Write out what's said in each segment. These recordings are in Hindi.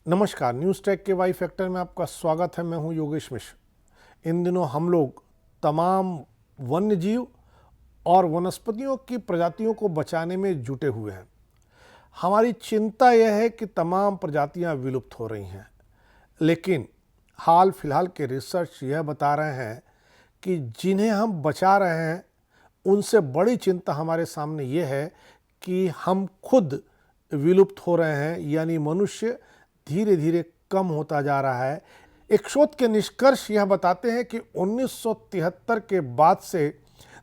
नमस्कार, न्यूज़ टेक के वाई फैक्टर में आपका स्वागत है। मैं हूं योगेश मिश्र। इन दिनों हम लोग तमाम वन्य जीव और वनस्पतियों की प्रजातियों को बचाने में जुटे हुए हैं। हमारी चिंता यह है कि तमाम प्रजातियां विलुप्त हो रही हैं, लेकिन हाल फिलहाल के रिसर्च यह बता रहे हैं कि जिन्हें हम बचा रहे हैं उनसे बड़ी चिंता हमारे सामने ये है कि हम खुद विलुप्त हो रहे हैं, यानी मनुष्य धीरे धीरे कम होता जा रहा है। एक शोध के निष्कर्ष यह बताते हैं कि 1973 के बाद से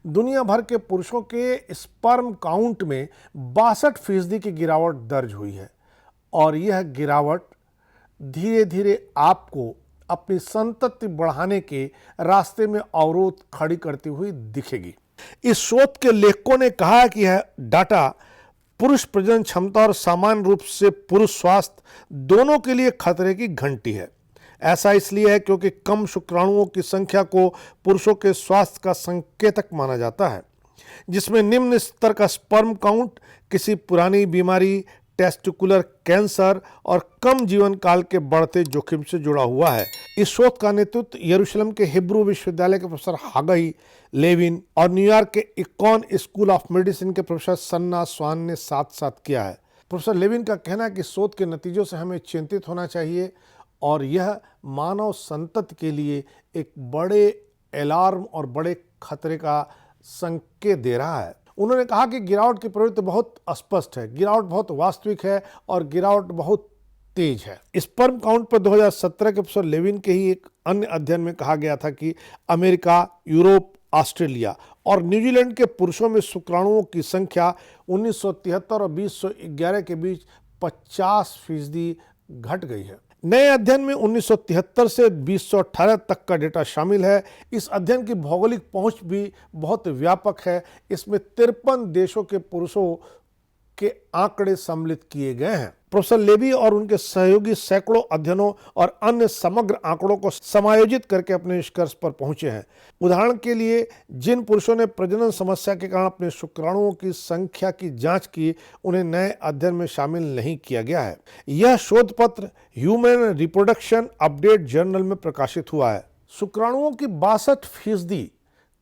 दुनिया भर के पुरुषों के स्पर्म काउंट में 62% की गिरावट दर्ज हुई है और यह गिरावट धीरे धीरे आपको अपनी संतति बढ़ाने के रास्ते में अवरोध खड़ी करती हुई दिखेगी। इस शोध के लेखकों ने कहा कि यह डाटा पुरुष प्रजनन क्षमता और सामान्य रूप से पुरुष स्वास्थ्य दोनों के लिए खतरे की घंटी है। ऐसा इसलिए है क्योंकि कम शुक्राणुओं की संख्या को पुरुषों के स्वास्थ्य का संकेतक माना जाता है, जिसमें निम्न स्तर का स्पर्म काउंट किसी पुरानी बीमारी, टेस्टिकुलर कैंसर और कम जीवन काल के बढ़ते जोखिम से जुड़ा हुआ है। इस शोध का नेतृत्व यरूशलेम के हिब्रू विश्वविद्यालय के प्रोफेसर हागाई लेविन और न्यूयॉर्क के इकॉन स्कूल ऑफ मेडिसिन के प्रोफेसर सन्ना स्वान ने साथ साथ किया है। प्रोफेसर लेविन का कहना है कि शोध के नतीजों से हमें चिंतित होना चाहिए और यह मानव संतति के लिए एक बड़े अलार्म और बड़े खतरे का संकेत दे रहा है। उन्होंने कहा कि गिरावट की प्रवृत्ति बहुत स्पष्ट है, गिरावट बहुत वास्तविक है और गिरावट बहुत तेज है। स्पर्म काउंट पर 2017 के प्रोफेसर लेविन के ही एक अन्य अध्ययन में कहा गया था कि अमेरिका, यूरोप, ऑस्ट्रेलिया और न्यूजीलैंड के पुरुषों में शुक्राणुओं की संख्या 1973 और 2011 के बीच 50% घट गई है। नए अध्ययन में 1973 से 2018 तक का डेटा शामिल है। इस अध्ययन की भौगोलिक पहुंच भी बहुत व्यापक है। इसमें 53 देशों के पुरुषों के आंकड़े सम्मिलित किए गए हैं। प्रोफेसर लेवी और उनके सहयोगी सैकड़ों अध्ययनों और अन्य समग्र आंकड़ों को समायोजित करके अपने निष्कर्ष पर पहुंचे हैं। उदाहरण के लिए, जिन पुरुषों ने प्रजनन समस्या के कारण अपने शुक्राणुओं की संख्या की जांच की, उन्हें नए अध्ययन में शामिल नहीं किया गया है। यह शोध पत्र ह्यूमन रिप्रोडक्शन अपडेट जर्नल में प्रकाशित हुआ है। शुक्राणुओं की 62%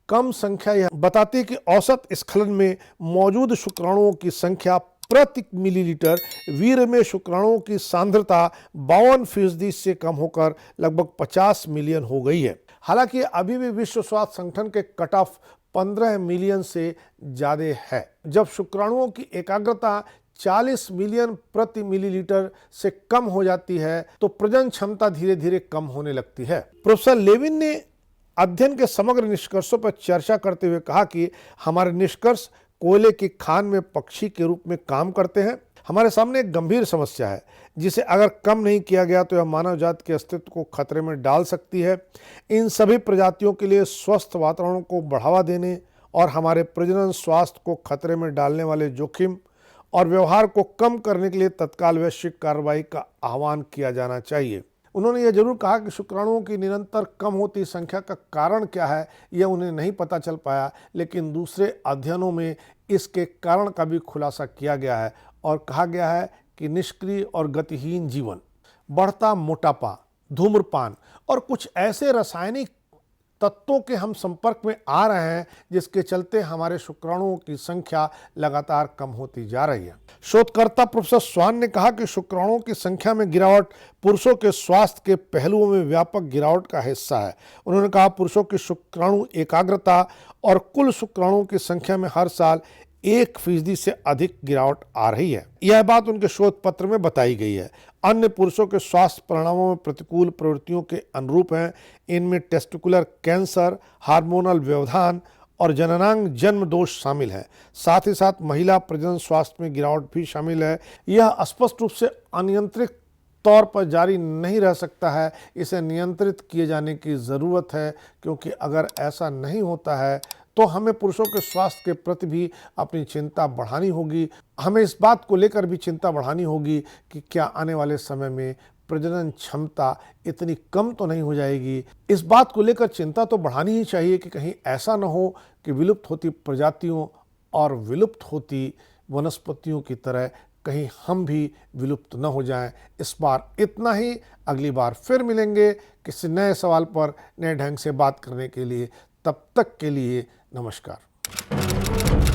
कम संख्या यह बताती है कि औसत स्खलन में मौजूद शुक्राणुओं की संख्या प्रति मिलीलीटर वीर्य में शुक्राणुओं की सांद्रता 52% से कम होकर लगभग 50 मिलियन हो गई है। हालांकि अभी भी विश्व स्वास्थ्य संगठन के कट ऑफ 15 मिलियन से ज्यादा है। जब शुक्राणुओं की एकाग्रता 40 मिलियन प्रति मिलीलीटर से कम हो जाती है तो प्रजनन क्षमता धीरे धीरे कम होने लगती है। प्रोफेसर लेविन ने अध्ययन के समग्र निष्कर्षों पर चर्चा करते हुए कहा कि हमारे निष्कर्ष कोयले की खान में पक्षी के रूप में काम करते हैं। हमारे सामने एक गंभीर समस्या है जिसे अगर कम नहीं किया गया तो यह मानव जाति के अस्तित्व को खतरे में डाल सकती है। इन सभी प्रजातियों के लिए स्वस्थ वातावरण को बढ़ावा देने और हमारे प्रजनन स्वास्थ्य को खतरे में डालने वाले जोखिम और व्यवहार को कम करने के लिए तत्काल वैश्विक कार्रवाई का आह्वान किया जाना चाहिए। उन्होंने यह जरूर कहा कि शुक्राणुओं की निरंतर कम होती संख्या का कारण क्या है यह उन्हें नहीं पता चल पाया, लेकिन दूसरे अध्ययनों में इसके कारण का भी खुलासा किया गया है और कहा गया है कि निष्क्रिय और गतिहीन जीवन, बढ़ता मोटापा, धूम्रपान और कुछ ऐसे रासायनिक तत्वों के हम संपर्क में आ रहे हैं जिसके चलते हमारे शुक्राणुओं की संख्या लगातार कम होती जा रही है। शोधकर्ता प्रोफेसर स्वान ने कहा कि शुक्राणुओं की संख्या में गिरावट पुरुषों के स्वास्थ्य के पहलुओं में व्यापक गिरावट का हिस्सा है। उन्होंने कहा पुरुषों की शुक्राणु एकाग्रता और कुल शुक्राणुओं की संख्या में हर साल 1% से अधिक गिरावट आ रही है। यह बात उनके शोध पत्र में बताई गई है। अन्य पुरुषों के स्वास्थ्य परिणामों में प्रतिकूल प्रवृत्तियों के अनुरूप हैं। इनमें टेस्टिकुलर कैंसर, हार्मोनल व्यवधान और जननांग जन्म दोष शामिल हैं। साथ ही साथ महिला प्रजनन स्वास्थ्य में गिरावट भी शामिल है। यह स्पष्ट रूप से अनियंत्रित तौर पर जारी नहीं रह सकता है। इसे नियंत्रित किए जाने की ज़रूरत है, क्योंकि अगर ऐसा नहीं होता है तो हमें पुरुषों के स्वास्थ्य के प्रति भी अपनी चिंता बढ़ानी होगी। हमें इस बात को लेकर भी चिंता बढ़ानी होगी कि क्या आने वाले समय में प्रजनन क्षमता इतनी कम तो नहीं हो जाएगी। इस बात को लेकर चिंता तो बढ़ानी ही चाहिए कि कहीं ऐसा न हो कि विलुप्त होती प्रजातियों और विलुप्त होती वनस्पतियों की तरह कहीं हम भी विलुप्त न हो जाएं। इस बार इतना ही, अगली बार फिर मिलेंगे किसी नए सवाल पर नए ढंग से बात करने के लिए। तब तक के लिए नमस्कार।